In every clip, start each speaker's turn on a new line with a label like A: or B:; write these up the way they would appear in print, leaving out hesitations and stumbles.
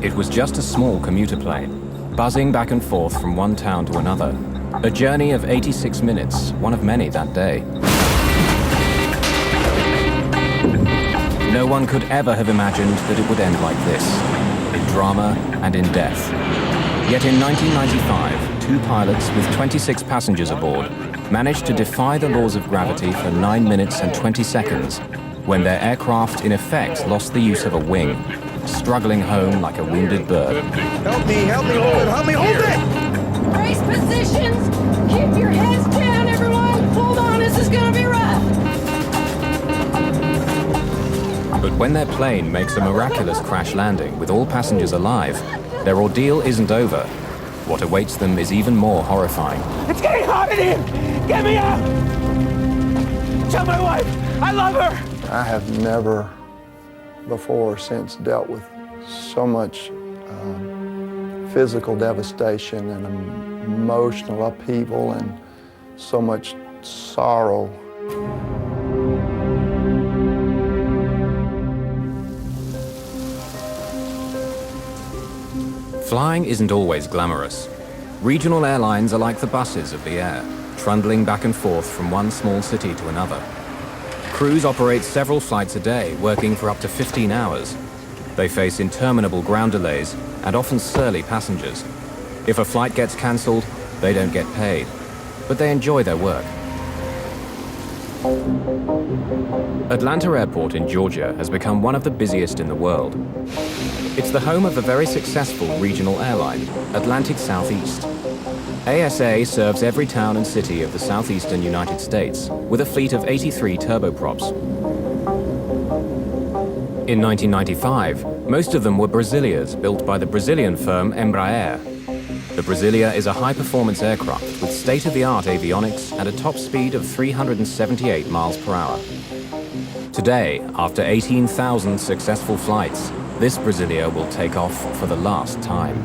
A: It was just a small commuter plane, buzzing back and forth from one town to another. A journey of 86 minutes, one of many that day. No one could ever have imagined that it would end like this, in drama and in death. Yet in 1995, two pilots with 26 passengers aboard managed to defy the laws of gravity for 9 minutes and 20 seconds, when their aircraft in effect lost the use of a wing, struggling home like a wounded bird.
B: Help me hold it!
C: Brace positions! Keep your heads down, everyone! Hold on, this is gonna be rough!
A: But when their plane makes a miraculous crash landing with all passengers alive, their ordeal isn't over. What awaits them is even more horrifying.
B: It's getting hot in here! Get me out! Tell my wife I love her!
D: I have never before or since dealt with so much physical devastation and emotional upheaval and so much sorrow.
A: Flying isn't always glamorous. Regional airlines are like the buses of the air, trundling back and forth from one small city to another. Crews operate several flights a day, working for up to 15 hours. They face interminable ground delays and often surly passengers. If a flight gets cancelled, they don't get paid, but they enjoy their work. Atlanta Airport in Georgia has become one of the busiest in the world. It's the home of a very successful regional airline, Atlantic Southeast. ASA serves every town and city of the southeastern United States with a fleet of 83 turboprops. In 1995, most of them were Brasilias built by the Brazilian firm Embraer. The Brasilia is a high-performance aircraft with state-of-the-art avionics and a top speed of 378 miles per hour. Today, after 18,000 successful flights, this Brasilia will take off for the last time.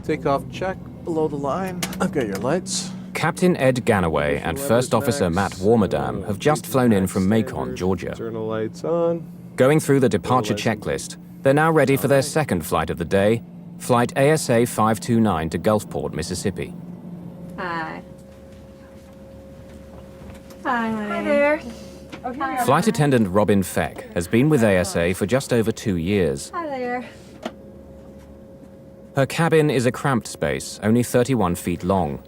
E: Takeoff check, below the line. Okay, your lights.
A: Captain Ed Ganaway and First Officer Matt Warmerdam have just flown in from Macon, Georgia.
E: Turn the lights on.
A: Going through the departure checklist, they're now ready for their second flight of the day, Flight ASA 529 to Gulfport, Mississippi.
C: Hi. Hi there.
A: Flight attendant Robin Feck has been with ASA for just over 2 years.
C: Hi there.
A: Her cabin is a cramped space, only 31 feet long.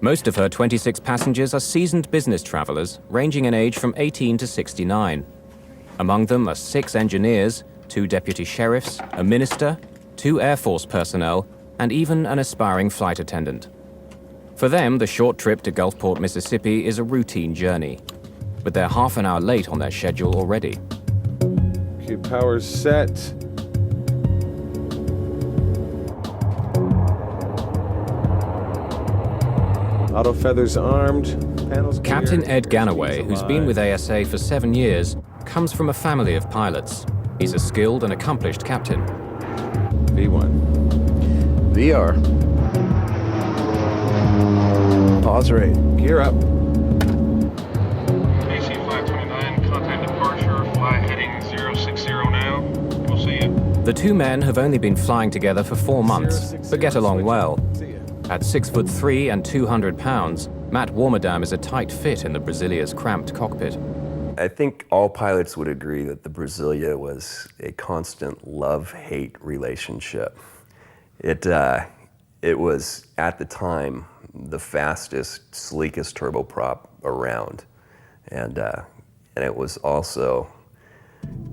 A: Most of her 26 passengers are seasoned business travelers, ranging in age from 18 to 69. Among them are 6 engineers, 2 deputy sheriffs, a minister, 2 Air Force personnel, and even an aspiring flight attendant. For them, the short trip to Gulfport, Mississippi is a routine journey. But they're half an hour late on their schedule already.
E: Okay, power's set. Auto feathers armed. Panels clear.
A: Captain Ed Ganaway, who's been with ASA for 7 years, comes from a family of pilots. He's a skilled and accomplished captain.
E: V1.
F: VR. Pause rate.
E: Gear up.
G: AC 529, contact departure, fly heading 060 now. We'll see you.
A: The two men have only been flying together for 4 months, but get along well.
E: See ya.
A: At 6'3" and 200 pounds, Matt Warmerdam is a tight fit in the Brasilia's cramped cockpit.
H: I think all pilots would agree that the Brasilia was a constant love-hate relationship. It was, at the time, the fastest, sleekest turboprop around. And it was also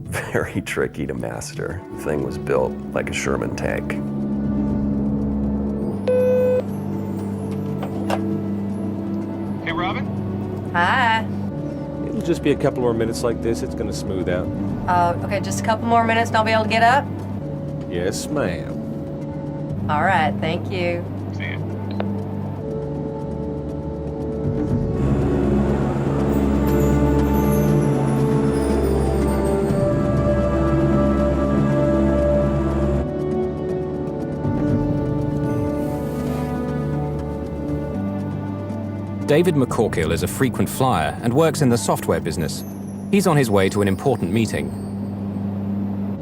H: very tricky to master. The thing was built like a Sherman tank.
G: Hey, Robin?
C: Hi.
E: It'll just be a couple more minutes like this. It's gonna smooth out.
C: Okay, just a couple more minutes and I'll be able to get up?
E: Yes, ma'am.
C: All right, thank you.
G: See you.
A: David McCorkill is a frequent flyer and works in the software business. He's on his way to an important meeting.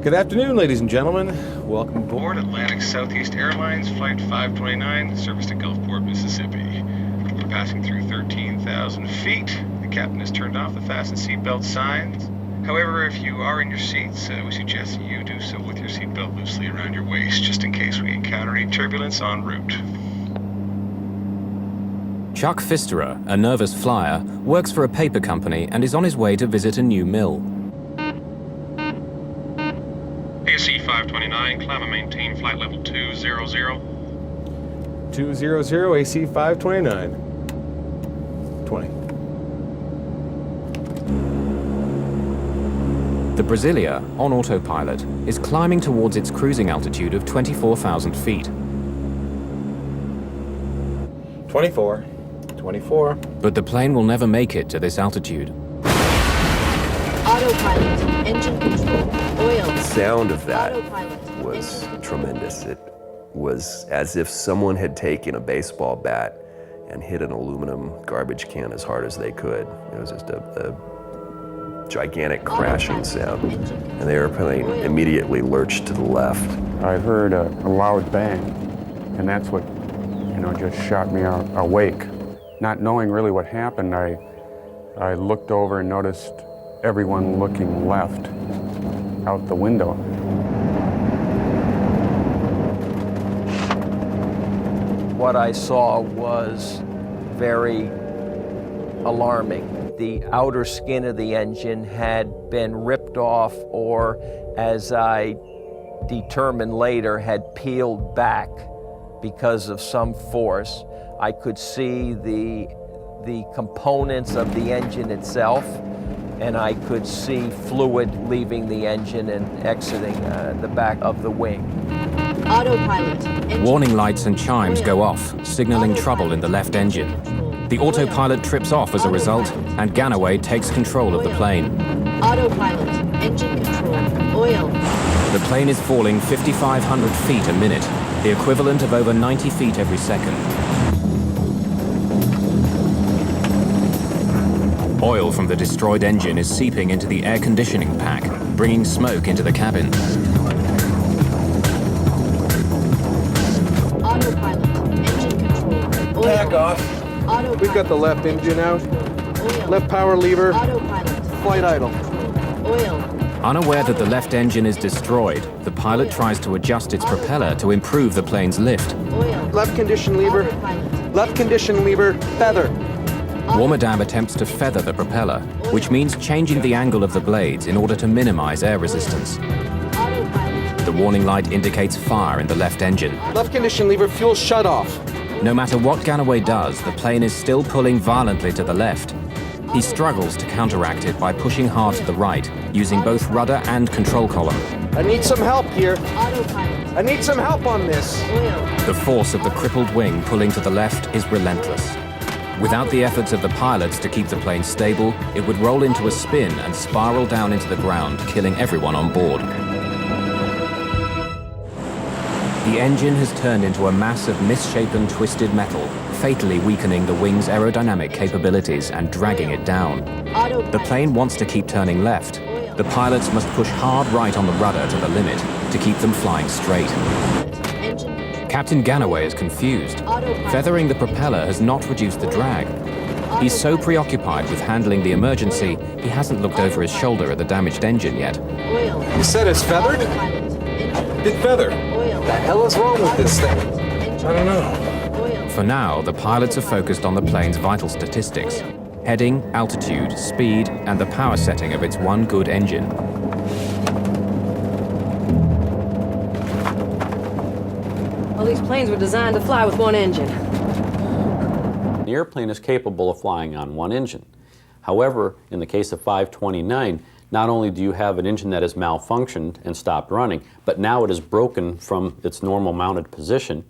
E: Good afternoon, ladies and gentlemen. Welcome aboard.
G: Board Atlantic Southeast Airlines, Flight 529, service to Gulfport, Mississippi. We're passing through 13,000 feet. The captain has turned off the fasten seatbelt signs. However, if you are in your seats, we suggest that you do so with your seatbelt loosely around your waist, just in case we encounter any turbulence en route.
A: Chuck Pfisterer, a nervous flyer, works for a paper company and is on his way to visit a new mill.
G: AC 529, climb and maintain flight level 200.
E: 200 AC 529. 20.
A: The Brasilia, on autopilot, is climbing towards its cruising altitude of 24,000 feet.
E: 24. 24.
A: But the plane will never make it to this altitude.
C: Autopilot, engine control, oil.
H: The sound of that
C: Autopilot,
H: was
C: engine
H: tremendous. It was as if someone had taken a baseball bat and hit an aluminum garbage can as hard as they could. It was just a gigantic crashing sound, and the airplane immediately lurched to the left.
I: I heard a loud bang, and that's what, just shot me awake. Not knowing really what happened, I looked over and noticed everyone looking left out the window.
J: What I saw was very alarming. The outer skin of the engine had been ripped off, or as I determined later, had peeled back because of some force. I could see the components of the engine itself, and I could see fluid leaving the engine and exiting the back of the wing.
C: Autopilot, engine
A: Warning lights and chimes
C: oil.
A: go off, signaling trouble in the left engine. The autopilot trips off as a result, and Ganaway takes control of the plane.
C: Autopilot, engine control, oil.
A: The plane is falling 5,500 feet a minute, the equivalent of over 90 feet every second. Oil from the destroyed engine is seeping into the air conditioning pack, bringing smoke into the cabin.
C: Autopilot, engine control, oil.
E: Back off.
C: Autopilot,
E: We've got the left engine out.
C: oil.
E: Left power lever.
C: Autopilot,
E: Flight idle.
C: oil.
A: Unaware that the left engine is destroyed, the pilot tries to adjust its propeller to improve the plane's lift.
C: Oil.
E: Left condition lever.
C: Autopilot.
E: Left condition lever. Feather.
A: Warmadam attempts to feather the propeller, which means changing the angle of the blades in order to minimize air resistance.
C: Autopilot.
A: The warning light indicates fire in the left engine.
E: Left condition lever. Fuel shut off.
A: No matter what Ganaway does, the plane is still pulling violently to the left. He struggles to counteract it by pushing hard to the right, using both rudder and control column.
E: I need some help here.
C: Autopilot.
E: I need some help on this.
C: Oil.
A: The force of the crippled wing pulling to the left is relentless. Without the efforts of the pilots to keep the plane stable, it would roll into a spin and spiral down into the ground, killing everyone on board. The engine has turned into a mass of misshapen, twisted metal, fatally weakening the wing's aerodynamic capabilities and dragging it down.
C: Autopilot.
A: The plane wants to keep turning left. The pilots must push hard right on the rudder to the limit to keep them flying straight.
C: Engine control.
A: Captain Ganaway is confused. Feathering the propeller has not reduced the drag. He's so preoccupied with handling the emergency, he hasn't looked over his shoulder at the damaged engine yet.
C: Oil.
E: You said it's feathered?
C: Autopilot. Engine.
E: Bit feather.
C: Oil.
E: What the hell is wrong with this thing?
C: Engine.
E: I don't know.
C: Oil.
A: For now, the pilots are focused on the plane's vital statistics: heading, altitude, speed, and the power setting of its one good engine.
K: Well, these planes were designed to fly with one engine.
L: The airplane is capable of flying on one engine. However, in the case of 529, not only do you have an engine that has malfunctioned and stopped running, but now it is broken from its normal mounted position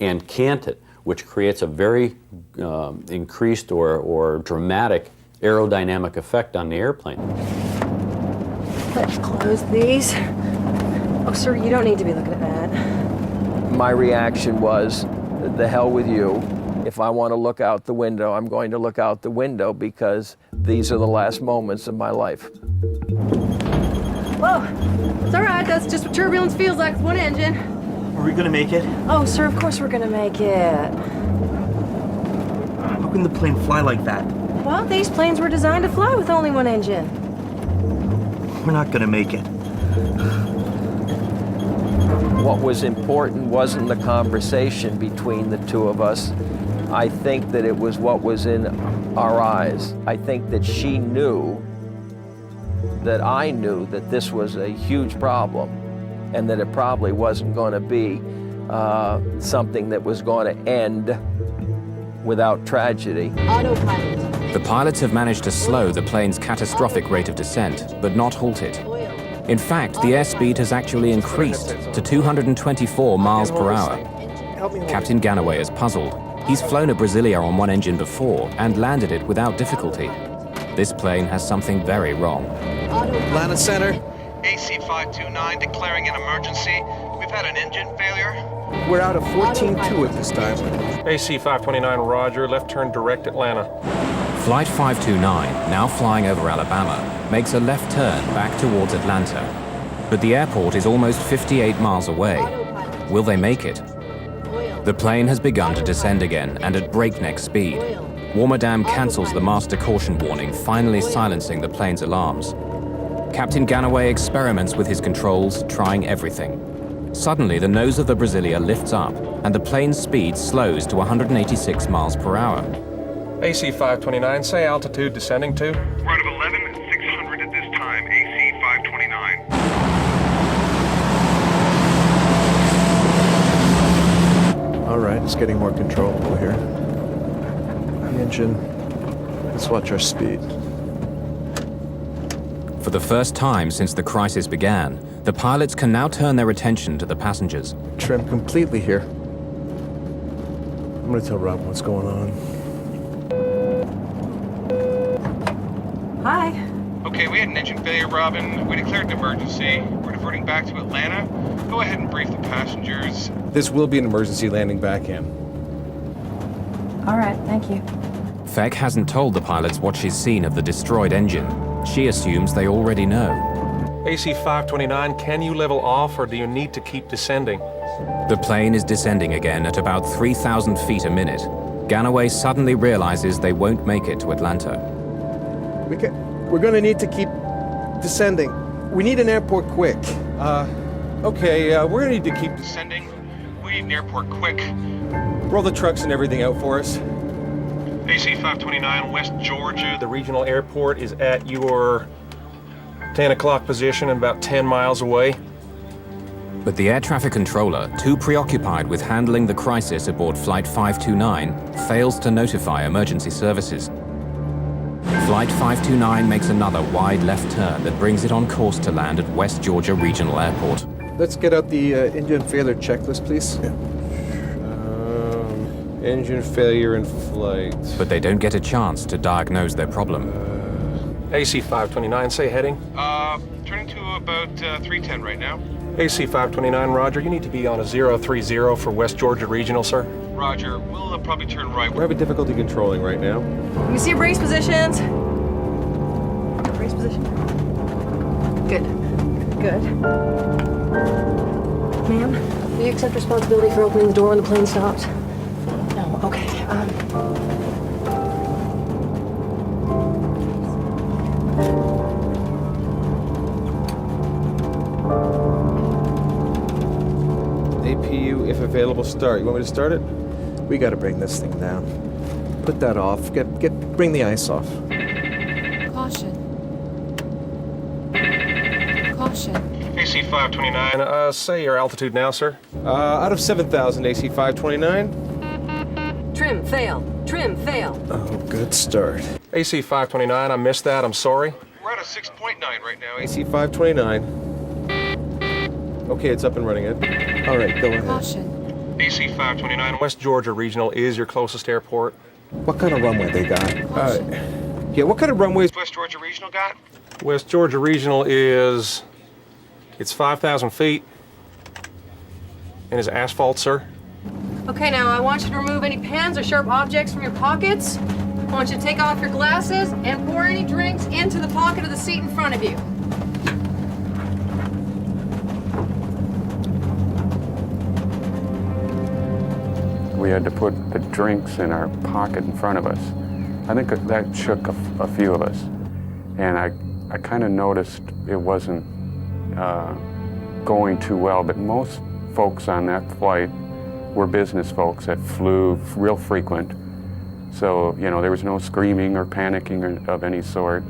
L: and canted, which creates a very increased or dramatic aerodynamic effect on the airplane.
K: Let's close these. Oh, sir, you don't need to be looking at that.
J: My reaction was, the hell with you. If I want to look out the window, I'm going to look out the window because these are the last moments of my life.
K: Whoa. It's all right. That's just what turbulence feels like with one engine.
B: Are we gonna make it?
K: Oh, sir, of course we're gonna make it.
B: How can the plane fly like that?
K: Well, these planes were designed to fly with only one engine.
B: We're not gonna make it.
J: What was important wasn't the conversation between the two of us. I think that it was what was in our eyes. I think that she knew that I knew that this was a huge problem and that it probably wasn't going to be something that was going to end without tragedy.
C: Autopilot.
A: The pilots have managed to slow the plane's catastrophic rate of descent, but not halt it. In fact, the airspeed has actually increased to 224 miles per hour. Captain Ganaway is puzzled. He's flown a Brasilia on one engine before and landed it without difficulty. This plane has something very wrong.
F: Atlanta Center.
M: AC-529 declaring an emergency. We've had an engine failure.
F: We're out of 14-2 at this time.
N: AC-529, roger. Left turn direct Atlanta.
A: Flight 529, now flying over Alabama, makes a left turn back towards Atlanta. But the airport is almost 58 miles away. Will they make it? The plane has begun to descend again and at breakneck speed. Warmerdam cancels the master caution warning, finally silencing the plane's alarms. Captain Ganaway experiments with his controls, trying everything. Suddenly, the nose of the Brasilia lifts up, and the plane's speed slows to 186 miles per hour.
N: AC-529, say altitude descending to?
M: Right of 11,600 at this time. AC-529.
F: All right, it's getting more controllable here. The engine. Let's watch our speed.
A: For the first time since the crisis began, the pilots can now turn their attention to the passengers.
F: Trim completely here. I'm gonna tell Rob what's going on.
K: Hi.
G: Okay, we had an engine failure, Robin. We declared an emergency. We're diverting back to Atlanta. Go ahead and brief the passengers.
E: This will be an emergency landing back in.
K: All right, thank you.
A: Feck hasn't told the pilots what she's seen of the destroyed engine. She assumes they already know.
N: AC-529, can you level off or do you need to keep descending?
A: The plane is descending again at about 3,000 feet a minute. Ganaway suddenly realizes they won't make it to Atlanta.
F: We're gonna need to keep descending. We need an airport quick.
E: Okay, we're gonna need to keep
G: Descending. We need an airport quick.
E: roll the trucks and everything out for us.
G: AC-529, West Georgia.
N: The regional airport is at your 10 o'clock position and about 10 miles away.
A: But the air traffic controller, too preoccupied with handling the crisis aboard Flight 529, fails to notify emergency services. Flight 529 makes another wide left turn that brings it on course to land at West Georgia Regional Airport.
F: Let's get out the engine failure checklist, please.
E: Engine failure in flight.
A: But they don't get a chance to diagnose their problem.
N: AC-529, say heading.
G: Turning to about 310 right now.
N: AC-529, roger. You need to be on a 030 for West Georgia Regional, sir.
G: Roger. We'll probably turn right.
E: We're having difficulty controlling right now.
K: You see your brace positions? Brace position. Good. Good. Ma'am, do you accept responsibility for opening the door when the plane stops? No, okay.
E: APU, if available, start. You want me to start it?
F: We gotta bring this thing down. Put that off. Bring the ice off.
C: Caution. Caution.
N: AC-529, say your altitude now, sir.
E: Out of 7,000, AC-529.
K: Trim, fail. Trim, fail.
F: Oh, good start.
N: AC-529, I missed that. I'm sorry.
G: We're at a 6.9 right now.
E: AC-529. Okay, it's up and running, Ed.
F: All right, go ahead.
C: Caution.
G: AC-529,
N: West Georgia Regional is your closest airport.
F: What kind of runway they got?
E: Yeah, what kind of runways?
G: West Georgia Regional got?
N: West Georgia Regional is... It's 5,000 feet. And is asphalt, sir.
K: Okay, now I want you to remove any pens or sharp objects from your pockets. I want you to take off your glasses and pour any drinks into the pocket of the seat in front of you.
I: we had to put the drinks in our pocket in front of us. I think that shook a few of us. And I kind of noticed it wasn't going too well, but most folks on that flight were business folks that flew real frequent. So, you know, there was no screaming or panicking of any sort.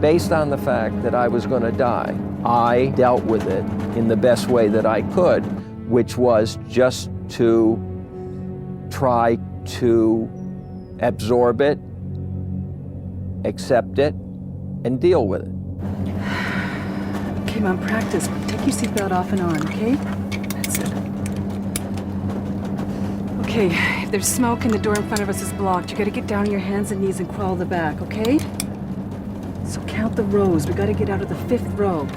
J: Based on the fact that I was going to die, I dealt with it in the best way that I could, which was just to try to absorb it, accept it, and deal with it.
C: Okay, Mom, practice. Take your seatbelt off and on, okay? That's it. Okay, if there's smoke and the door in front of us is blocked, you gotta get down on your hands and knees and crawl to the back, okay? So count the rows. We gotta get out of the 5th row.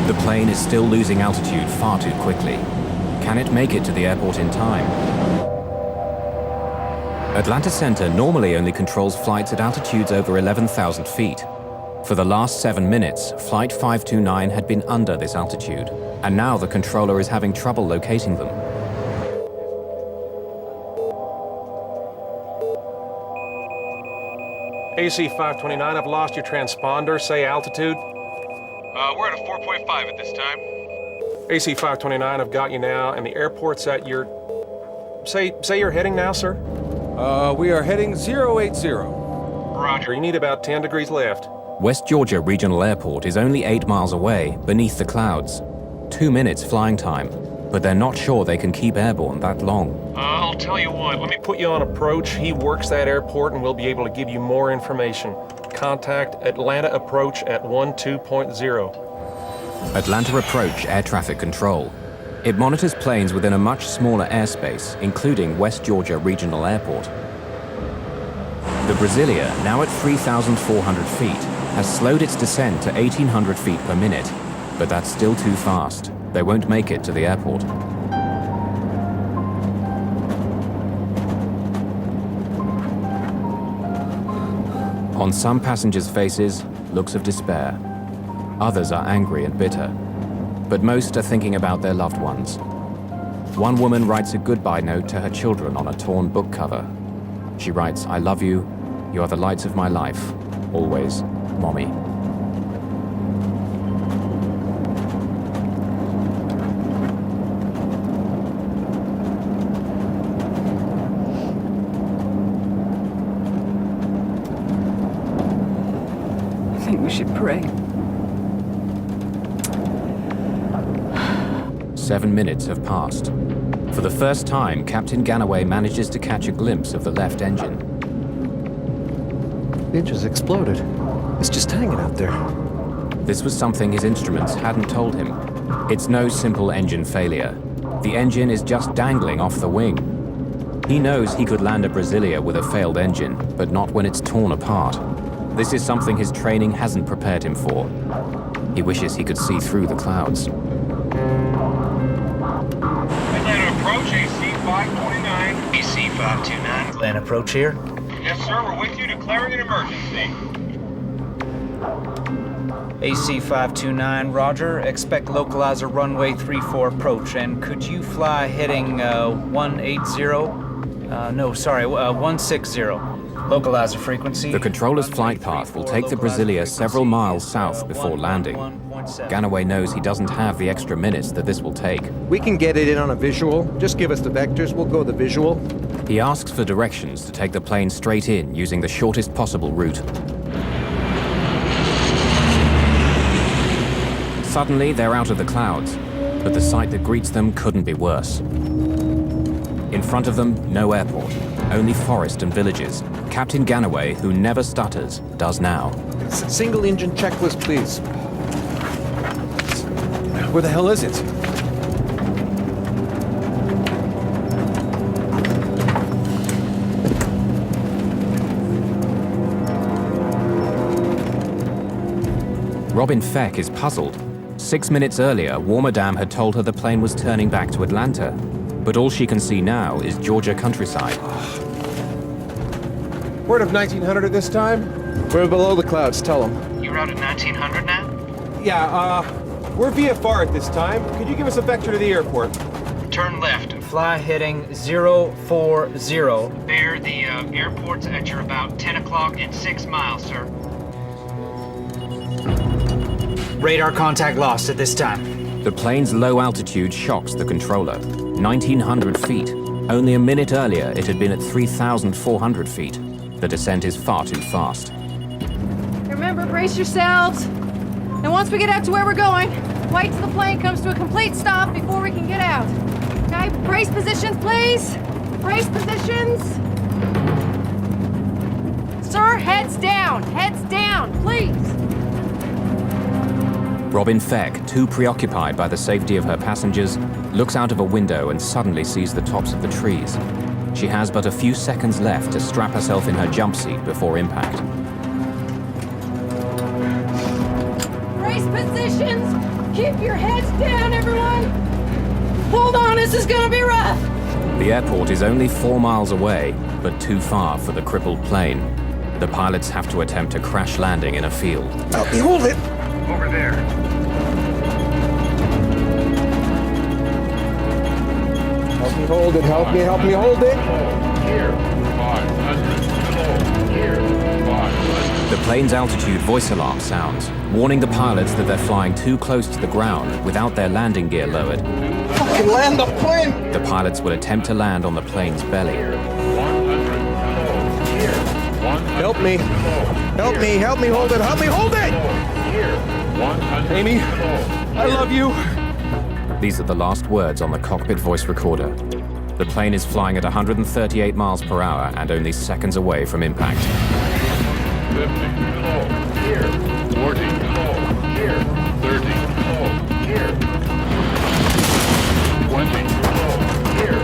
A: The plane is still losing altitude far too quickly. Can it make it to the airport in time? Atlanta Center normally only controls flights at altitudes over 11,000 feet. For the last 7 minutes, Flight 529 had been under this altitude, and now the controller is having trouble locating them.
N: AC 529, I've lost your transponder. Say altitude.
G: We're at a 4.5 at this time.
N: AC 529, I've got you now, and the airport's at your... Say you're heading now, sir?
B: We are heading 080.
N: Roger. You need about 10 degrees left.
A: West Georgia Regional Airport is only 8 miles away, beneath the clouds. 2 minutes flying time, but they're not sure they can keep airborne that long.
N: I'll tell you what, let me put you on approach. He works that airport and we'll be able to give you more information. Contact Atlanta Approach at 12.0.
A: Atlanta Approach Air Traffic Control. It monitors planes within a much smaller airspace, including West Georgia Regional Airport. The Brasilia, now at 3,400 feet, has slowed its descent to 1,800 feet per minute, but that's still too fast. They won't make it to the airport. On some passengers' faces, looks of despair. Others are angry and bitter, but most are thinking about their loved ones. One woman writes a goodbye note to her children on a torn book cover. She writes, "I love you. You are the lights of my life. Always, Mommy."
C: I think we should pray.
A: 7 minutes have passed. For the first time, Captain Ganaway manages to catch a glimpse of the left engine.
F: The engine's exploded. It's just hanging out there.
A: This was something his instruments hadn't told him. It's no simple engine failure. The engine is just dangling off the wing. He knows he could land a Brasilia with a failed engine, but not when it's torn apart. This is something his training hasn't prepared him for. He wishes he could see through the clouds.
G: Atlanta Approach, AC 529.
O: AC 529. Atlanta Approach here.
G: Yes, sir, we're with you, declaring an emergency.
O: AC 529, roger. Expect localizer runway 34 approach. And could you fly heading 180? 160. Localizer frequency.
A: The controller's flight path will take the Brasilia several miles south before landing. Ganaway knows he doesn't have the extra minutes that this will take.
E: We can get it in on a visual. Just give us the vectors. We'll go the visual.
A: He asks for directions to take the plane straight in using the shortest possible route. Suddenly, they're out of the clouds, but the sight that greets them couldn't be worse. In front of them, no airport, only forest and villages. Captain Ganaway, who never stutters, does now.
E: Single engine checklist, please. Where the hell is it?
A: Robin Feck is puzzled. 6 minutes earlier, War Madame had told her the plane was turning back to Atlanta. But all she can see now is Georgia countryside.
E: Word of 1900 at this time? We're below the clouds, tell them.
O: You routed 1900 now?
E: Yeah,
P: We're VFR at this time. Could you give us a vector to the airport?
M: Turn left.
O: Fly heading 040.
M: Bear, the airport's at your about 10 o'clock and 6 miles, sir.
O: Radar contact lost at this time.
A: The plane's low altitude shocks the controller. 1,900 feet. Only a minute earlier, it had been at 3,400 feet. The descent is far too fast.
K: Remember, brace yourselves. And once we get out to where we're going, wait till the plane comes to a complete stop before we can get out. Okay, brace positions, please. Brace positions. Sir, heads down, please.
A: Robin Feck, too preoccupied by the safety of her passengers, looks out of a window and suddenly sees the tops of the trees. She has but a few seconds left to strap herself in her jump seat before impact.
K: Brace positions. Keep your heads down, everyone. Hold on, this is gonna be rough.
A: The airport is only 4 miles away, but too far for the crippled plane. The pilots have to attempt a crash landing in a field.
P: Help me hold it.
M: Over there.
P: Help me hold it. Help me hold it.
M: Here, 500. Here, 500.
A: The plane's altitude voice alarm sounds, warning the pilots that they're flying too close to the ground without their landing gear lowered.
P: Fucking land the plane!
A: The pilots will attempt to land on the plane's belly.
P: Help me hold it. Help me hold it! Amy, I love you.
A: These are the last words on the cockpit voice recorder. The plane is flying at 138 miles per hour and only seconds away from impact.
M: 50, here, 40, here, 30, here, 20, here.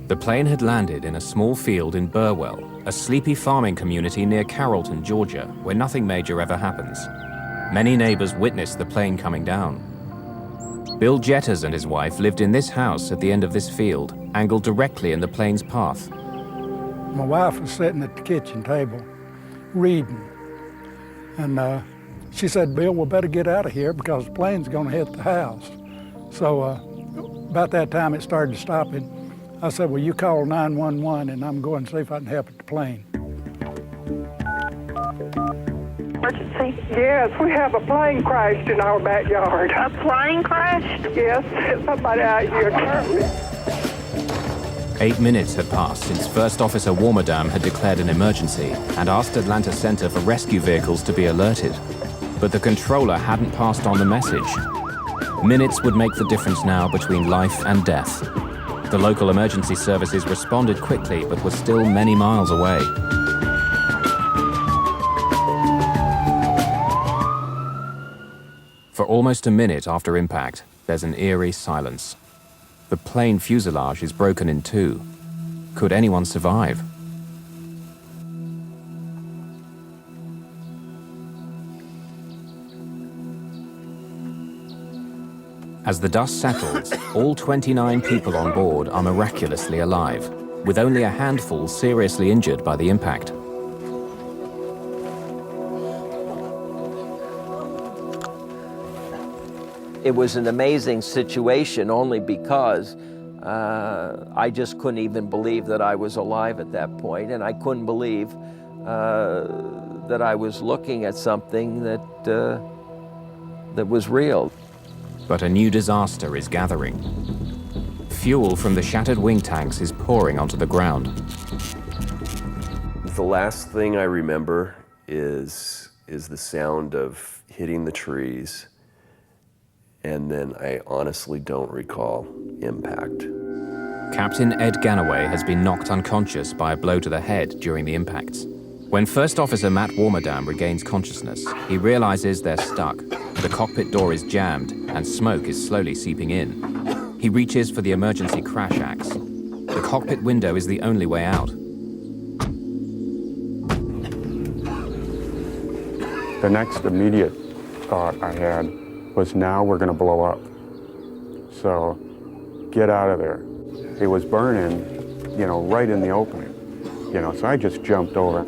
A: The plane had landed in a small field in Burwell, a sleepy farming community near Carrollton, Georgia, where nothing major ever happens. Many neighbors witnessed the plane coming down. Bill Jetters and his wife lived in this house at the end of this field, angled directly in the plane's path.
Q: My wife was sitting at the kitchen table, reading. And she said, Bill, we better get out of here because the plane's gonna hit the house. So about that time it started stopping. I said, well, you call 911 and I'm going to see if I can help at the plane.
R: Emergency? Yes, we have a plane crashed in our backyard. A plane crashed? Yes, somebody out here turned me.
A: 8 minutes had passed since First Officer Warmerdam had declared an emergency and asked Atlanta Center for rescue vehicles to be alerted. But the controller hadn't passed on the message. Minutes would make the difference now between life and death. The local emergency services responded quickly, but were still many miles away. For almost a minute after impact, there's an eerie silence. The plane fuselage is broken in two. Could anyone survive? As the dust settles, all 29 people on board are miraculously alive, with only a handful seriously injured by the impact.
J: It was an amazing situation only because I just couldn't even believe that I was alive at that point, and I couldn't believe that I was looking at something that was real.
A: But a new disaster is gathering. Fuel from the shattered wing tanks is pouring onto the ground.
H: The last thing I remember is the sound of hitting the trees, and then I honestly don't recall impact.
A: Captain Ed Ganaway has been knocked unconscious by a blow to the head during the impacts. When First Officer Matt Warmerdam regains consciousness, he realizes they're stuck. The cockpit door is jammed, and smoke is slowly seeping in. He reaches for the emergency crash axe. The cockpit window is the only way out.
I: The next immediate thought I had was, now we're going to blow up. So get out of there. It was burning, right in the opening. So I just jumped over.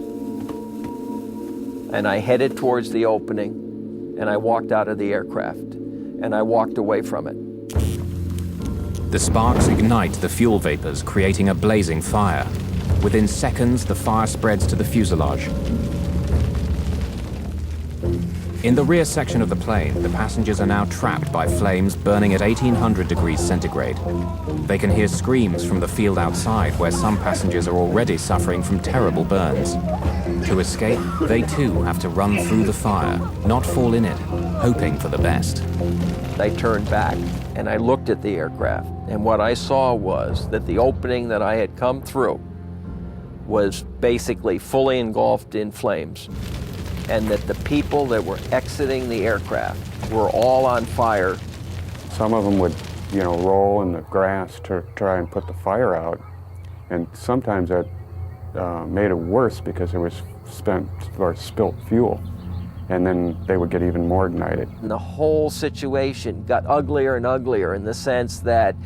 J: And I headed towards the opening, and I walked out of the aircraft, and I walked away from it.
A: The sparks ignite the fuel vapors, creating a blazing fire. Within seconds, the fire spreads to the fuselage. In the rear section of the plane, the passengers are now trapped by flames burning at 1800 degrees centigrade. They can hear screams from the field outside, where some passengers are already suffering from terrible burns. To escape, they too have to run through the fire, not fall in it, hoping for the best.
J: I turned back and I looked at the aircraft, and what I saw was that the opening that I had come through was basically fully engulfed in flames, and that the people that were exiting the aircraft were all on fire.
I: Some of them would, roll in the grass to try and put the fire out, and sometimes that made it worse because there was spilt fuel, and then they would get even more ignited.
J: And the whole situation got uglier and uglier in the sense that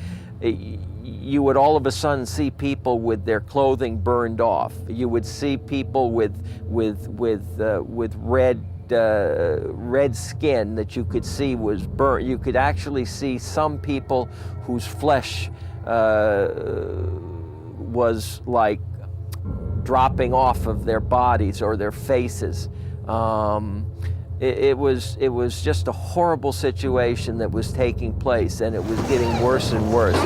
J: you would all of a sudden see people with their clothing burned off. You would see people with red skin that you could see was burnt. You could actually see some people whose flesh was like dropping off of their bodies or their faces. It was just a horrible situation that was taking place, and it was getting worse and worse.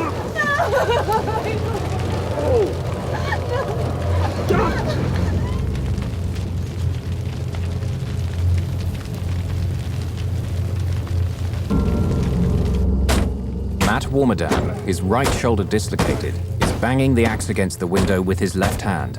A: Matt Warmerdam, his right shoulder dislocated, is banging the axe against the window with his left hand.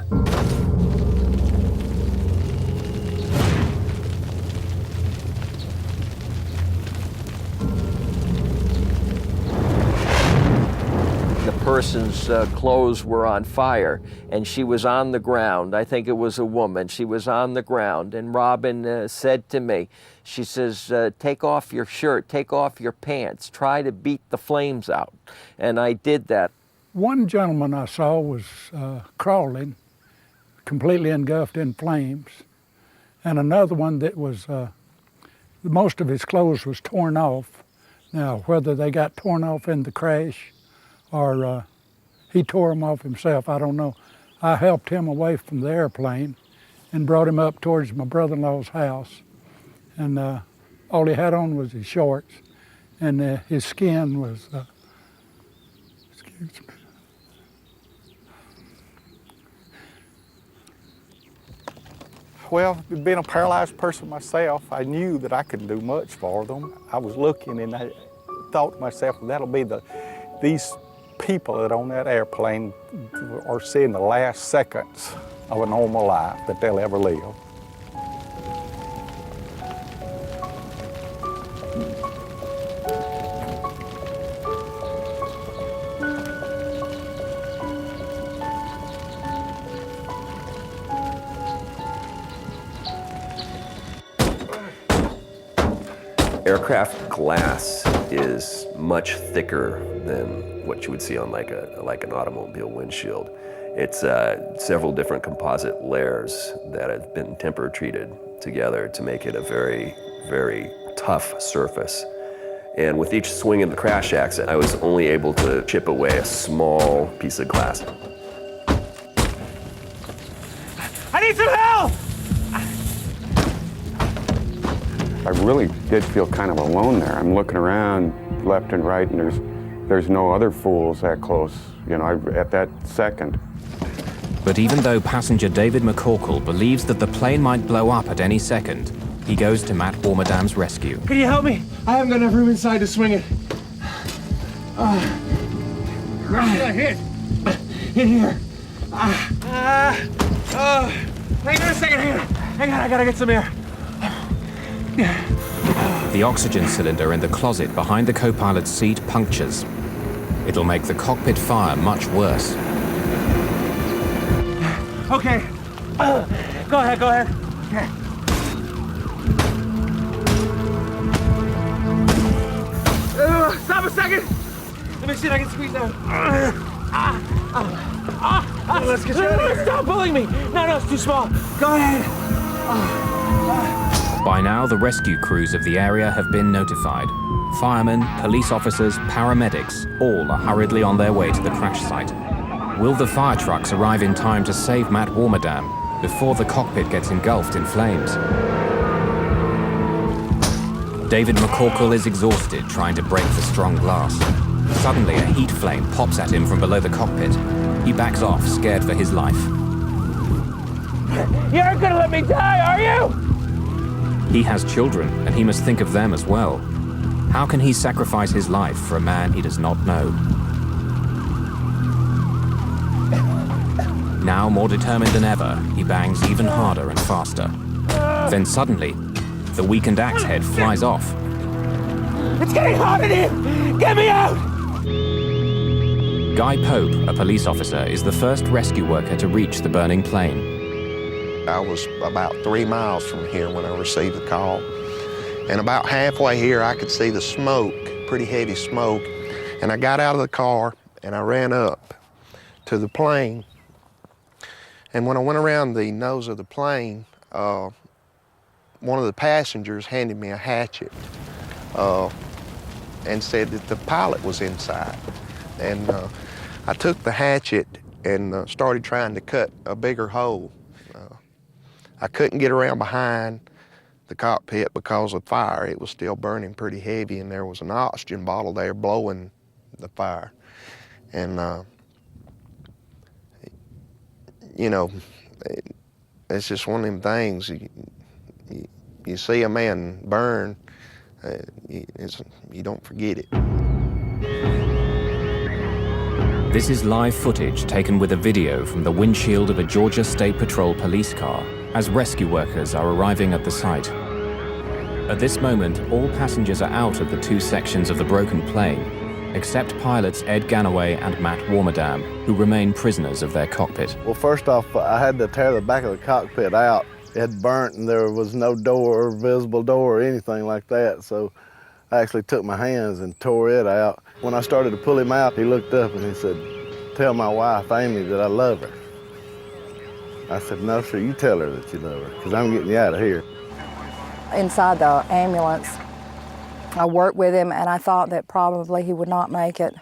J: The person's clothes were on fire, and she was on the ground. I think it was a woman. She was on the ground, and Robin said to me, she says, take off your shirt, take off your pants, try to beat the flames out. And I did that.
Q: One gentleman I saw was crawling, completely engulfed in flames, and another one that was, most of his clothes was torn off. Now, whether they got torn off in the crash or he tore them off himself, I don't know. I helped him away from the airplane and brought him up towards my brother-in-law's house. And all he had on was his shorts, and his skin was, excuse me.
S: Well, being a paralyzed person myself, I knew that I couldn't do much for them. I was looking and I thought to myself, that'll be these people that on that airplane are seeing the last seconds of a normal life that they'll ever live.
H: Aircraft glass is much thicker than what you would see on like an automobile windshield. It's several different composite layers that have been temper treated together to make it a very, very tough surface. And with each swing of the crash axe, I was only able to chip away a small piece of glass.
B: I need some help!
I: I really did feel kind of alone there. I'm looking around left and right, and there's no other fools that close, at that second.
A: But even though passenger David McCorkle believes that the plane might blow up at any second, he goes to Matt Warmerdam's rescue.
B: Can you help me? I haven't got enough room inside to swing it. Where should I hit? In here. Hang on a second, hang on, I gotta get some air.
A: The oxygen cylinder in the closet behind the co-pilot's seat punctures. It'll make the cockpit fire much worse.
B: Okay. Go ahead. Okay. Stop a second. Let me see if I can squeeze down. Let's get you out of here. Stop pulling me. No, it's too small. Go ahead.
A: By now, the rescue crews of the area have been notified. Firemen, police officers, paramedics, all are hurriedly on their way to the crash site. Will the fire trucks arrive in time to save Matt Warmerdam before the cockpit gets engulfed in flames? David McCorkle is exhausted trying to break the strong glass. Suddenly, a heat flame pops at him from below the cockpit. He backs off, scared for his life.
B: You aren't gonna let me die, are you?
A: He has children, and he must think of them as well. How can he sacrifice his life for a man he does not know? Now more determined than ever, he bangs even harder and faster. Then suddenly, the weakened axe head flies off.
B: It's getting hot in here! Get me out!
A: Guy Pope, a police officer, is the first rescue worker to reach the burning plane.
T: I was about 3 miles from here when I received the call. And about halfway here, I could see the smoke, pretty heavy smoke. And I got out of the car and I ran up to the plane. And when I went around the nose of the plane, one of the passengers handed me a hatchet and said that the pilot was inside. And I took the hatchet and started trying to cut a bigger hole. I couldn't get around behind the cockpit because of fire. It was still burning pretty heavy, and there was an oxygen bottle there blowing the fire. And, you know, it's just one of them things. You see a man burn, you don't forget it.
A: This is live footage taken with a video from the windshield of a Georgia State Patrol police car as rescue workers are arriving at the site. At this moment, all passengers are out of the two sections of the broken plane, except pilots Ed Ganaway and Matt Warmerdam, who remain prisoners of their cockpit.
U: Well, first off, I had to tear the back of the cockpit out. It had burnt and there was no door or visible door or anything like that, so I actually took my hands and tore it out. When I started to pull him out, he looked up and he said, "Tell my wife, Amy, that I love her." I said, "No, sir, you tell her that you love her, because I'm getting you out of here."
V: Inside the ambulance, I worked with him, and I thought that probably he would not make it.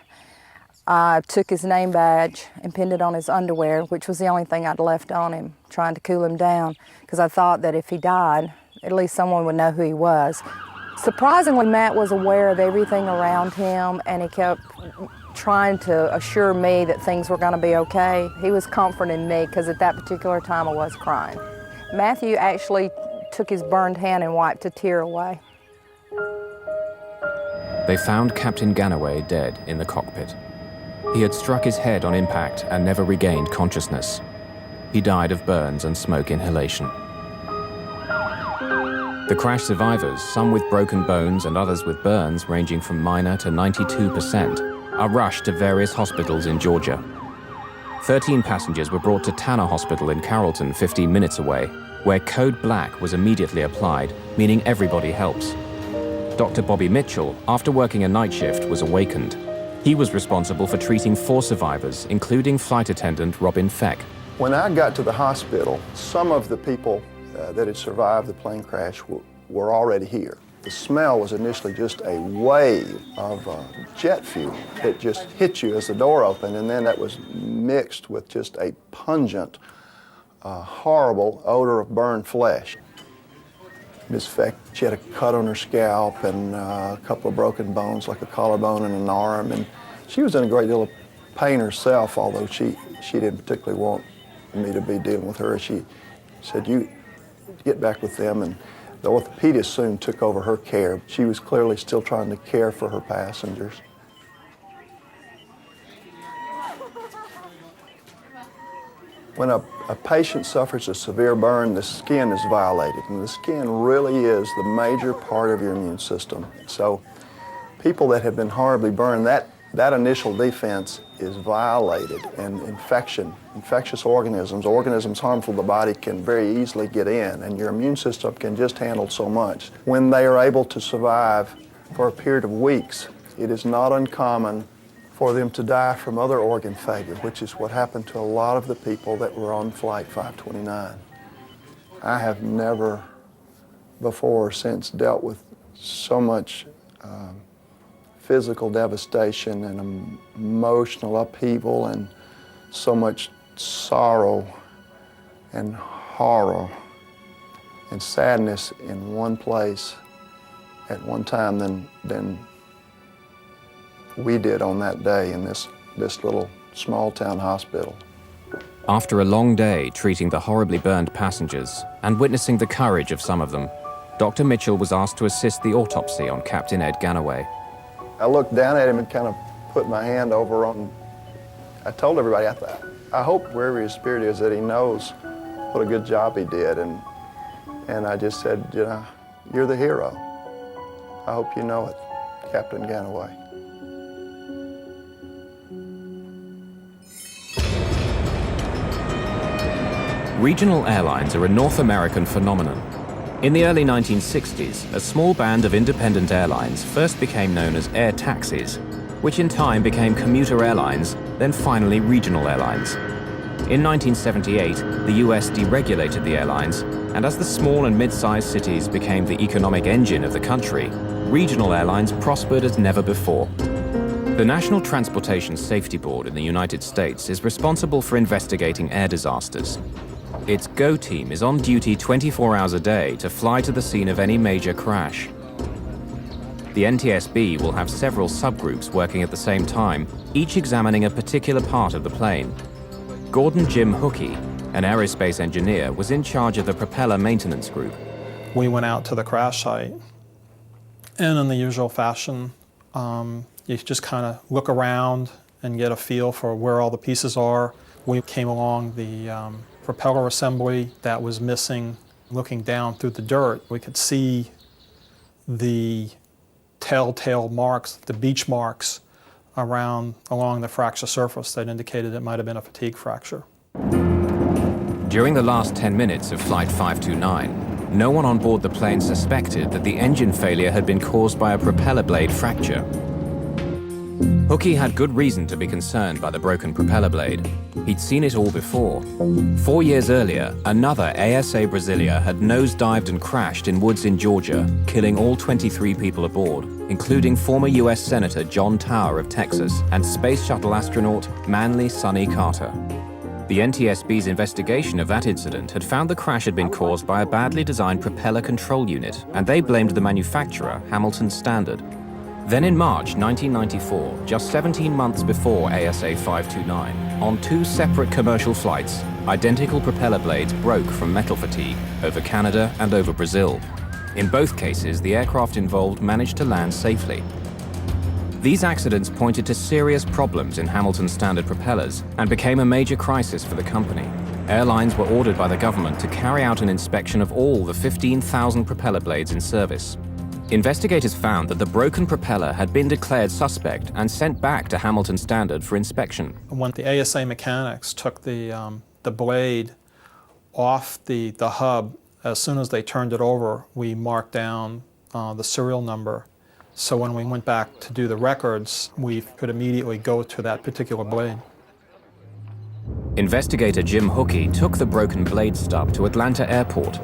V: I took his name badge and pinned it on his underwear, which was the only thing I'd left on him, trying to cool him down, because I thought that if he died, at least someone would know who he was. Surprisingly, Matt was aware of everything around him, and he kept trying to assure me that things were going to be okay. He was comforting me, because at that particular time I was crying. Matthew actually took his burned hand and wiped a tear away.
A: They found Captain Ganaway dead in the cockpit. He had struck his head on impact and never regained consciousness. He died of burns and smoke inhalation. The crash survivors, some with broken bones and others with burns ranging from minor to 92%, are rushed to various hospitals in Georgia. 13 passengers were brought to Tanner Hospital in Carrollton, 15 minutes away, where Code Black was immediately applied, meaning everybody helps. Dr. Bobby Mitchell, after working a night shift, was awakened. He was responsible for treating 4 survivors, including flight attendant Robin Feck.
D: When I got to the hospital, some of the people that had survived the plane crash were already here. The smell was initially just a wave of jet fuel that just hit you as the door opened, and then that was mixed with just a pungent, horrible odor of burned flesh. Ms. Feck, she had a cut on her scalp and a couple of broken bones, like a collarbone and an arm, and she was in a great deal of pain herself, although she didn't particularly want me to be dealing with her. She said, "You get back with them," and the orthopedist soon took over her care. She was clearly still trying to care for her passengers. When a patient suffers a severe burn, the skin is violated, and the skin really is the major part of your immune system. So people that have been horribly burned, that initial defense is violated, and infectious organisms harmful to the body can very easily get in, and your immune system can just handle so much. When they are able to survive for a period of weeks, it is not uncommon for them to die from other organ failure, which is what happened to a lot of the people that were on Flight 529. I have never before or since dealt with so much physical devastation and emotional upheaval and so much sorrow and horror and sadness in one place at one time than we did on that day in this little small town hospital.
A: After a long day treating the horribly burned passengers and witnessing the courage of some of them, Dr. Mitchell was asked to assist the autopsy on Captain Ed Ganaway.
D: I looked down at him and kind of put my hand over on, I told everybody, I hope wherever his spirit is that he knows what a good job he did. And I just said, you know, you're the hero. I hope you know it, Captain Ganaway.
A: Regional airlines are a North American phenomenon. In the early 1960s, a small band of independent airlines first became known as air taxis, which in time became commuter airlines, then finally regional airlines. In 1978, the US deregulated the airlines, and as the small and mid-sized cities became the economic engine of the country, regional airlines prospered as never before. The National Transportation Safety Board in the United States is responsible for investigating air disasters. Its GO team is on duty 24 hours a day to fly to the scene of any major crash. The NTSB will have several subgroups working at the same time, each examining a particular part of the plane. Gordon Jim Hookey, an aerospace engineer, was in charge of the propeller maintenance group.
L: We went out to the crash site, and in the usual fashion, you just kind of look around and get a feel for where all the pieces are. We came along the propeller assembly that was missing. Looking down through the dirt, we could see the telltale marks, the beach marks along the fracture surface that indicated it might have been a fatigue fracture.
A: During the last 10 minutes of Flight 529, no one on board the plane suspected that the engine failure had been caused by a propeller blade fracture. Hookey had good reason to be concerned by the broken propeller blade. He'd seen it all before. 4 years earlier, another ASA Brasilia had nosedived and crashed in woods in Georgia, killing all 23 people aboard, including former US Senator John Tower of Texas and Space Shuttle astronaut Manly Sonny Carter. The NTSB's investigation of that incident had found the crash had been caused by a badly designed propeller control unit, and they blamed the manufacturer, Hamilton Standard. Then in March 1994, just 17 months before ASA 529, on 2 separate commercial flights, identical propeller blades broke from metal fatigue over Canada and over Brazil. In both cases, the aircraft involved managed to land safely. These accidents pointed to serious problems in Hamilton Standard propellers and became a major crisis for the company. Airlines were ordered by the government to carry out an inspection of all the 15,000 propeller blades in service. Investigators found that the broken propeller had been declared suspect and sent back to Hamilton Standard for inspection.
L: When the ASA mechanics took the blade off the hub, as soon as they turned it over, we marked down the serial number. So when we went back to do the records, we could immediately go to that particular blade.
A: Investigator Jim Hookey took the broken blade stub to Atlanta Airport.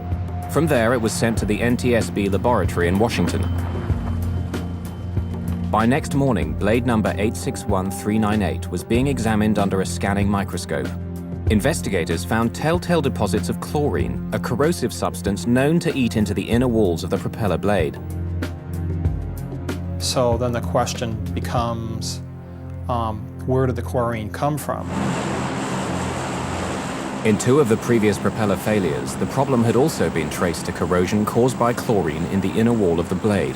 A: From there, it was sent to the NTSB laboratory in Washington. By next morning, blade number 861398 was being examined under a scanning microscope. Investigators found telltale deposits of chlorine, a corrosive substance known to eat into the inner walls of the propeller blade.
L: So then the question becomes, where did the chlorine come from?
A: In 2 of the previous propeller failures, the problem had also been traced to corrosion caused by chlorine in the inner wall of the blade.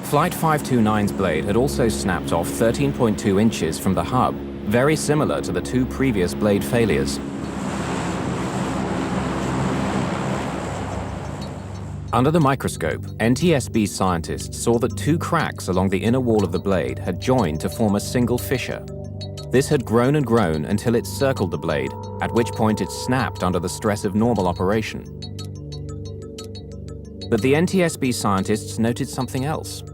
A: Flight 529's blade had also snapped off 13.2 inches from the hub, very similar to the 2 previous blade failures. Under the microscope, NTSB scientists saw that 2 cracks along the inner wall of the blade had joined to form a single fissure. This had grown and grown until it circled the blade, at which point it snapped under the stress of normal operation. But the NTSB scientists noted something else.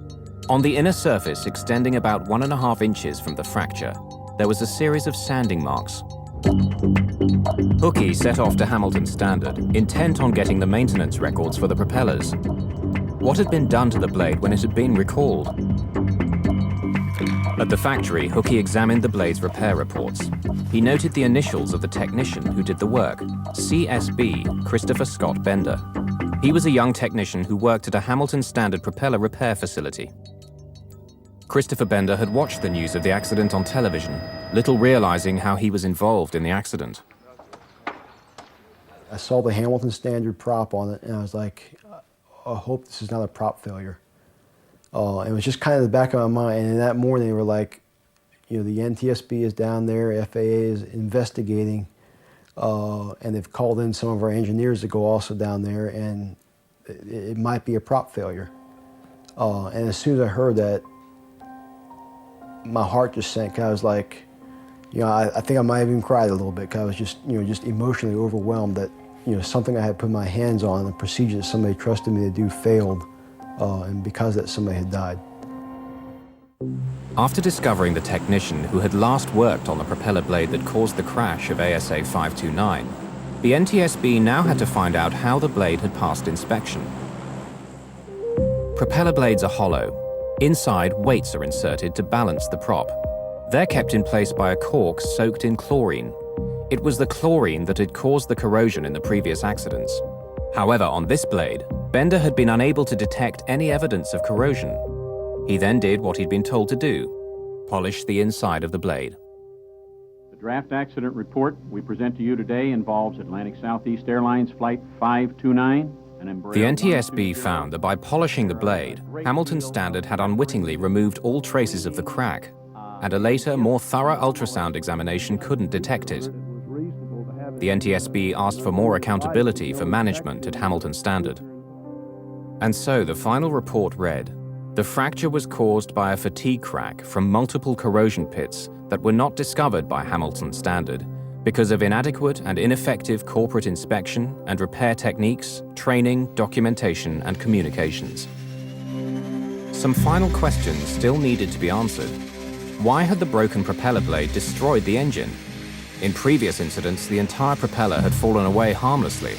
A: On the inner surface, extending about 1.5 inches from the fracture, there was a series of sanding marks. Hookey set off to Hamilton Standard, intent on getting the maintenance records for the propellers. What had been done to the blade when it had been recalled? At the factory, Hookey examined the blade's repair reports. He noted the initials of the technician who did the work, CSB, Christopher Scott Bender. He was a young technician who worked at a Hamilton Standard propeller repair facility. Christopher Bender had watched the news of the accident on television, little realizing how he was involved in the accident.
C: I saw the Hamilton Standard prop on it, and I was like, I hope this is not a prop failure. It was just kind of the back of my mind, and that morning they were like, you know, the NTSB is down there, FAA is investigating, and they've called in some of our engineers to go also down there, and it might be a prop failure. And as soon as I heard that, my heart just sank. I was like, you know, I think I might have even cried a little bit because I was just, you know, just emotionally overwhelmed that, you know, something I had put my hands on, the procedure that somebody trusted me to do failed, and because of that, somebody had died.
A: After discovering the technician who had last worked on the propeller blade that caused the crash of ASA 529, the NTSB now had to find out how the blade had passed inspection. Propeller blades are hollow. Inside, weights are inserted to balance the prop. They're kept in place by a cork soaked in chlorine. It was the chlorine that had caused the corrosion in the previous accidents. However, on this blade, Bender had been unable to detect any evidence of corrosion. He then did what he'd been told to do: polish the inside of the blade.
N: The draft accident report we present to you today involves Atlantic Southeast Airlines Flight 529.
A: The NTSB found that by polishing the blade, Hamilton Standard had unwittingly removed all traces of the crack, and a later, more thorough ultrasound examination couldn't detect it. The NTSB asked for more accountability for management at Hamilton Standard. And so the final report read, the fracture was caused by a fatigue crack from multiple corrosion pits that were not discovered by Hamilton Standard because of inadequate and ineffective corporate inspection and repair techniques, training, documentation, and communications. Some final questions still needed to be answered. Why had the broken propeller blade destroyed the engine? In previous incidents, the entire propeller had fallen away harmlessly.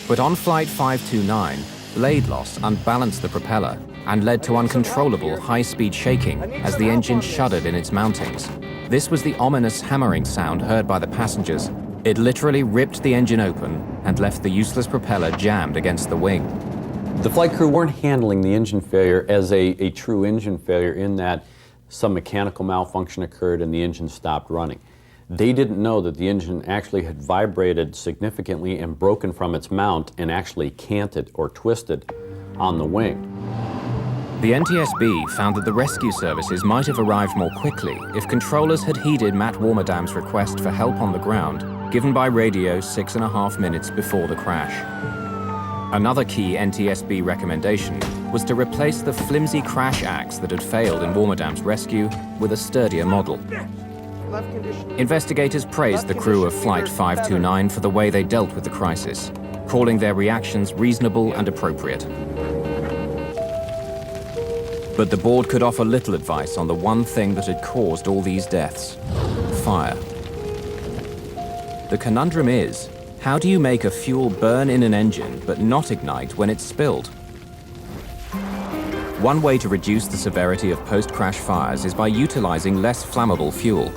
A: But on Flight 529, blade loss unbalanced the propeller and led to uncontrollable high-speed shaking as the engine shuddered in its mountings. This was the ominous hammering sound heard by the passengers. It literally ripped the engine open and left the useless propeller jammed against the wing.
W: The flight crew weren't handling the engine failure as a true engine failure in that some mechanical malfunction occurred and the engine stopped running. They didn't know that the engine actually had vibrated significantly and broken from its mount and actually canted or twisted on the wing.
A: The NTSB found that the rescue services might have arrived more quickly if controllers had heeded Matt Warmerdam's request for help on the ground, given by radio 6.5 minutes before the crash. Another key NTSB recommendation was to replace the flimsy crash axe that had failed in Warmerdam's rescue with a sturdier model. Investigators praised the crew of Flight 529 for the way they dealt with the crisis, calling their reactions reasonable and appropriate. But the board could offer little advice on the one thing that had caused all these deaths: fire. The conundrum is, how do you make a fuel burn in an engine but not ignite when it's spilled? One way to reduce the severity of post-crash fires is by utilizing less flammable fuel.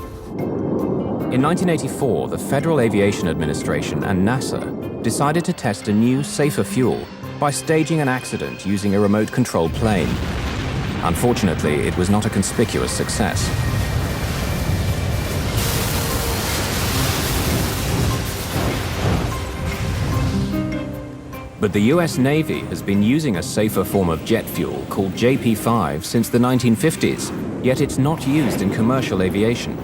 A: In 1984, the Federal Aviation Administration and NASA decided to test a new, safer fuel by staging an accident using a remote-controlled plane. Unfortunately, it was not a conspicuous success. But the US Navy has been using a safer form of jet fuel called JP5 since the 1950s, yet it's not used in commercial aviation.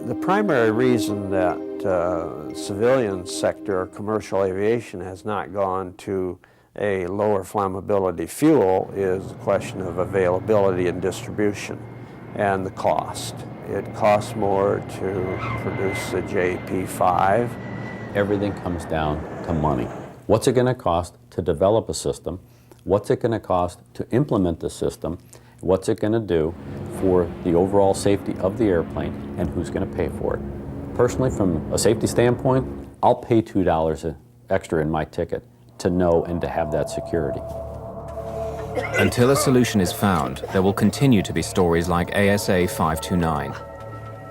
E: The primary reason that civilian sector commercial aviation has not gone to a lower flammability fuel is the question of availability and distribution and the cost. It costs more to produce the JP5.
W: Everything comes down to money. What's it going to cost to develop a system? What's it going to cost to implement the system? What's it going to do for the overall safety of the airplane, and who's going to pay for it? Personally, from a safety standpoint, I'll pay $2 extra in my ticket to know and to have that security.
A: Until a solution is found, there will continue to be stories like ASA 529.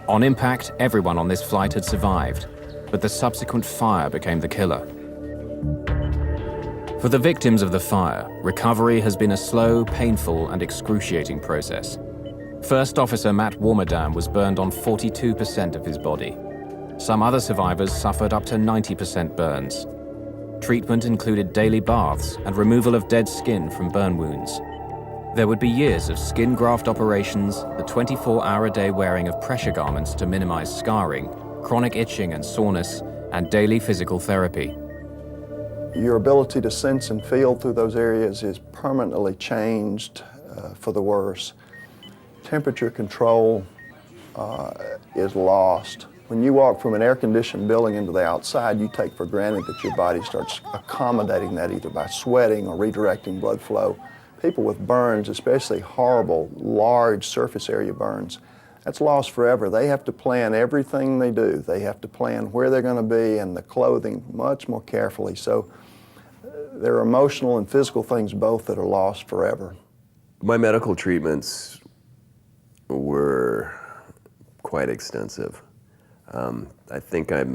A: On impact, everyone on this flight had survived, but the subsequent fire became the killer. For the victims of the fire, recovery has been a slow, painful, and excruciating process. First Officer Matt Warmerdam was burned on 42% of his body. Some other survivors suffered up to 90% burns. Treatment included daily baths and removal of dead skin from burn wounds. There would be years of skin graft operations, the 24-hour-a-day wearing of pressure garments to minimize scarring, chronic itching and soreness, and daily physical therapy.
D: Your ability to sense and feel through those areas is permanently changed for the worse. Temperature control is lost. When you walk from an air-conditioned building into the outside, you take for granted that your body starts accommodating that either by sweating or redirecting blood flow. People with burns, especially horrible, large surface area burns, that's lost forever. They have to plan everything they do. They have to plan where they're going to be and the clothing much more carefully. So there are emotional and physical things both that are lost forever.
H: My medical treatments were quite extensive. I think I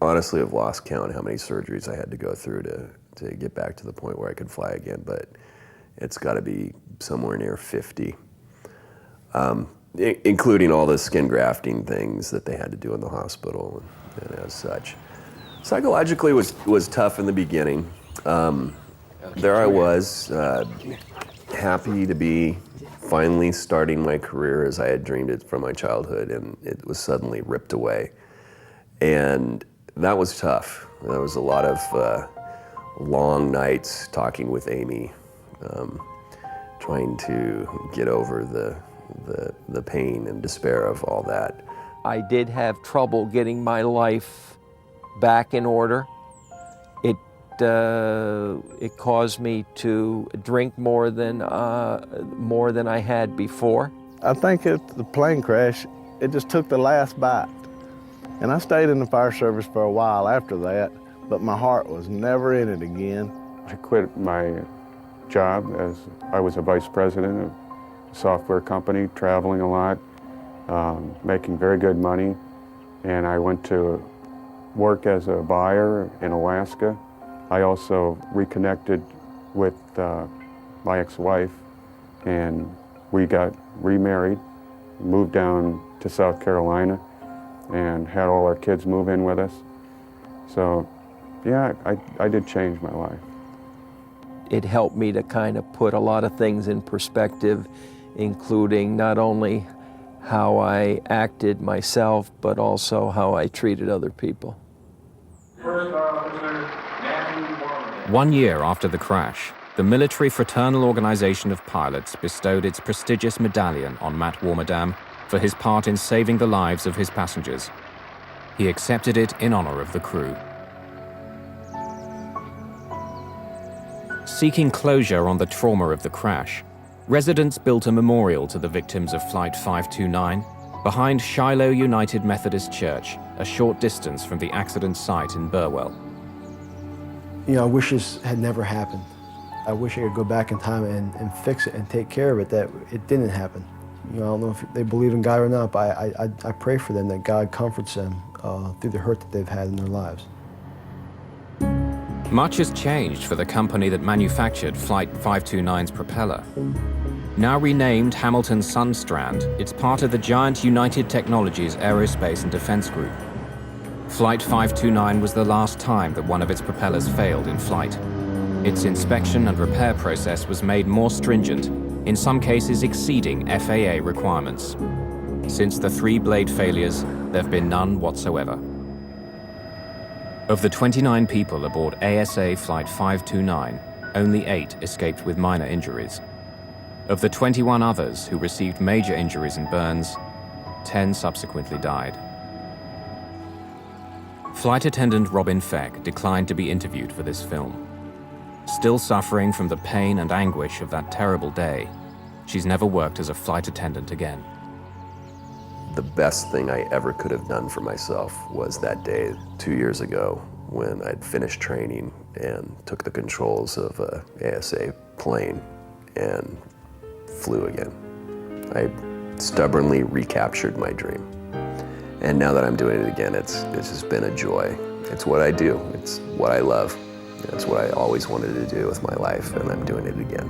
H: honestly have lost count how many surgeries I had to go through to get back to the point where I could fly again, but it's got to be somewhere near 50, including all the skin grafting things that they had to do in the hospital and as such. Psychologically was tough in the beginning. There I was, happy to be finally starting my career as I had dreamed it from my childhood, and it was suddenly ripped away. And that was tough. There was a lot of long nights talking with Amy, trying to get over the pain and despair of all that.
J: I did have trouble getting my life back in order. It caused me to drink more than I had before.
U: I think at the plane crash, it just took the last bite. And I stayed in the fire service for a while after that, but my heart was never in it again.
I: I quit my job as I was a vice president of a software company, traveling a lot, making very good money. And I went to work as a buyer in Alaska. I also reconnected with my ex-wife, and we got remarried, moved down to South Carolina, and had all our kids move in with us. So, yeah, I did change my life.
J: It helped me to kind of put a lot of things in perspective, including not only how I acted myself, but also how I treated other people.
A: First Officer, 1 year after the crash, the Military Fraternal Organization of Pilots bestowed its prestigious medallion on Matt Warmerdam for his part in saving the lives of his passengers. He accepted it in honor of the crew. Seeking closure on the trauma of the crash, residents built a memorial to the victims of Flight 529 behind Shiloh United Methodist Church, a short distance from the accident site in Burwell.
C: You know, I wish this had never happened. I wish I could go back in time and fix it and take care of it, that it didn't happen. You know, I don't know if they believe in God or not, but I pray for them that God comforts them through the hurt that they've had in their lives.
A: Much has changed for the company that manufactured Flight 529's propeller. Now renamed Hamilton Sundstrand, it's part of the giant United Technologies Aerospace and Defense Group. Flight 529 was the last time that one of its propellers failed in flight. Its inspection and repair process was made more stringent, in some cases exceeding FAA requirements. Since the 3 blade failures, there have been none whatsoever. Of the 29 people aboard ASA Flight 529, only 8 escaped with minor injuries. Of the 21 others who received major injuries and burns, 10 subsequently died. Flight attendant Robin Feck declined to be interviewed for this film. Still suffering from the pain and anguish of that terrible day, she's never worked as a flight attendant again.
H: The best thing I ever could have done for myself was that day 2 years ago when I'd finished training and took the controls of a ASA plane and flew again. I stubbornly recaptured my dream. And now that I'm doing it again, it's just been a joy. It's what I do. It's what I love. It's what I always wanted to do with my life, and I'm doing it again.